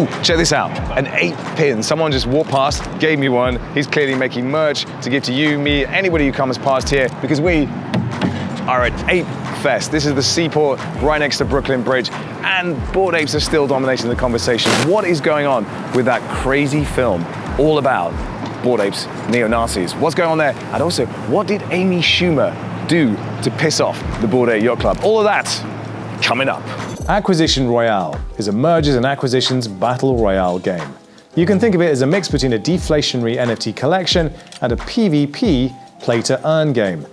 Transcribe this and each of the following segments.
Ooh, check this out, an ape pin. Someone just walked past, gave me one. He's clearly making merch to give to you, me, anybody who comes past here, because we are at Apefest. This is the seaport right next to Brooklyn Bridge, and Bored Apes are still dominating the conversation. What is going on with that crazy film all about Bored Apes, neo-Nazis? What's going on there? And also, what did Amy Schumer do to piss off the Bored Ape Yacht Club? All of that coming up. Acquisition Royale is a mergers and acquisitions battle royale game. You can think of it as a mix between a deflationary NFT collection and a PvP play-to-earn game.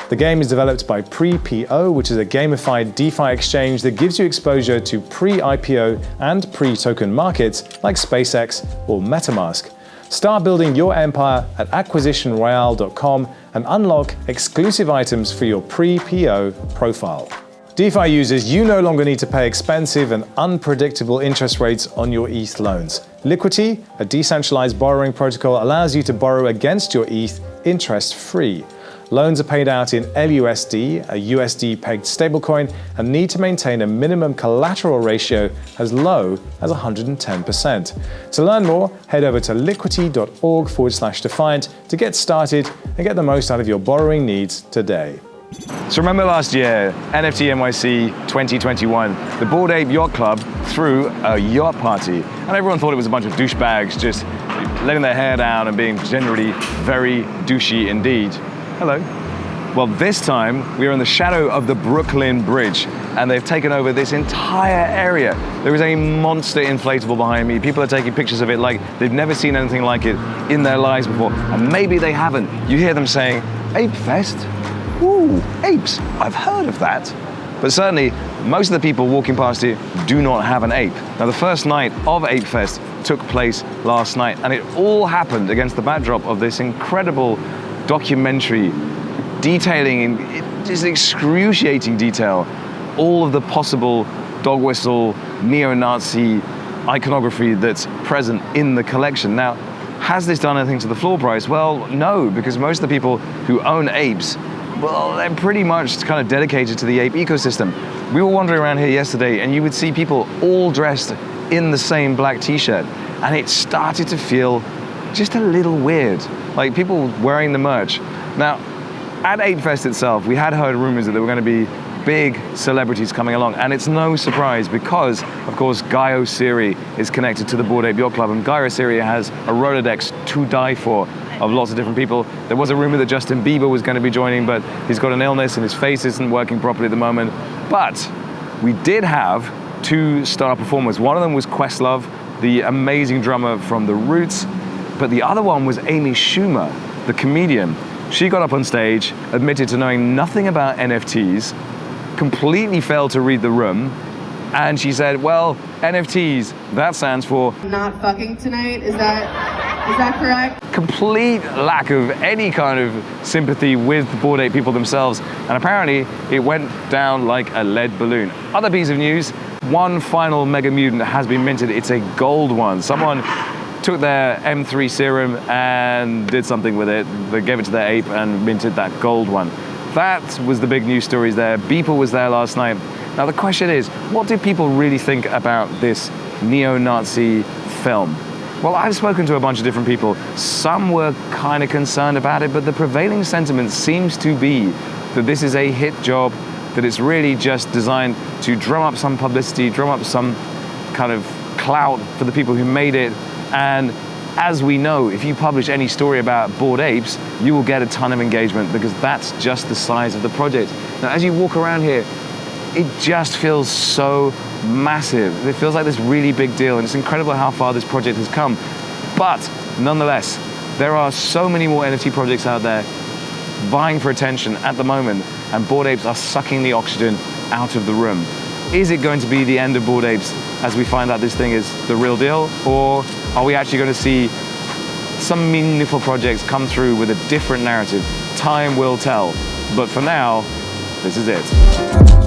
The game is developed by Pre-PO, which is a gamified DeFi exchange that gives you exposure to pre-IPO and pre-token markets like SpaceX or MetaMask. Start building your empire at acquisitionroyale.com and unlock exclusive items for your Pre-PO profile. DeFi users, you no longer need to pay expensive and unpredictable interest rates on your ETH loans. Liquidity, a decentralized borrowing protocol, allows you to borrow against your ETH interest-free. Loans are paid out in LUSD, a USD-pegged stablecoin, and need to maintain a minimum collateral ratio as low as 110%. To learn more, head over to liquidity.org/Defiant to get started and get the most out of your borrowing needs today. So remember last year, NFT NYC 2021, the Bored Ape Yacht Club threw a yacht party, and everyone thought it was a bunch of douchebags just letting their hair down and being generally very douchey indeed. Hello. Well, this time we are in the shadow of the Brooklyn Bridge, and they've taken over this entire area. There is a monster inflatable behind me. People are taking pictures of it like they've never seen anything like it in their lives before, and maybe they haven't. You hear them saying, Apefest? Ooh, apes, I've heard of that. But certainly, most of the people walking past here do not have an ape. Now, the first night of Apefest took place last night, and it all happened against the backdrop of this incredible documentary detailing in just excruciating detail all of the possible dog whistle, neo-Nazi iconography that's present in the collection. Now, has this done anything to the floor price? Well, no, because most of the people who own apes, well, they're pretty much kind of dedicated to the ape ecosystem. We were wandering around here yesterday and you would see people all dressed in the same black t-shirt, and it started to feel just a little weird, like people wearing the merch. Now, at Apefest itself, we had heard rumors that there were going to be big celebrities coming along, and it's no surprise because, of course, Guy Oseary is connected to the Bored Ape Yacht Club, and Guy Oseary has a Rolodex to die for of lots of different people. There was a rumor that Justin Bieber was going to be joining, but he's got an illness and his face isn't working properly at the moment. But we did have two star performers. One of them was Questlove, the amazing drummer from The Roots, but the other one was Amy Schumer, the comedian. She got up on stage, admitted to knowing nothing about NFTs, completely failed to read the room, and she said, well, NFTs, that stands for not fucking tonight, is that correct? Complete lack of any kind of sympathy with the Bored Ape people themselves, and apparently it went down like a lead balloon. Other piece of news, one final Mega Mutant has been minted. It's a gold one. Someone took their M3 serum and did something with it. They gave it to their ape and minted that gold one. That was the big news stories there. Beeple was there last night. Now the question is, what do people really think about this neo-Nazi film? Well, I've spoken to a bunch of different people. Some were kind of concerned about it, but the prevailing sentiment seems to be that this is a hit job, that it's really just designed to drum up some publicity, drum up some kind of clout for the people who made it. And as we know, if you publish any story about Bored Apes, you will get a ton of engagement because that's just the size of the project. Now, as you walk around here, it just feels so massive. It feels like this really big deal, and it's incredible how far this project has come. But nonetheless, there are so many more NFT projects out there vying for attention at the moment, and Bored Apes are sucking the oxygen out of the room. Is it going to be the end of Bored Apes as we find out this thing is the real deal, or are we actually going to see some meaningful projects come through with a different narrative? Time will tell. But for now, this is it.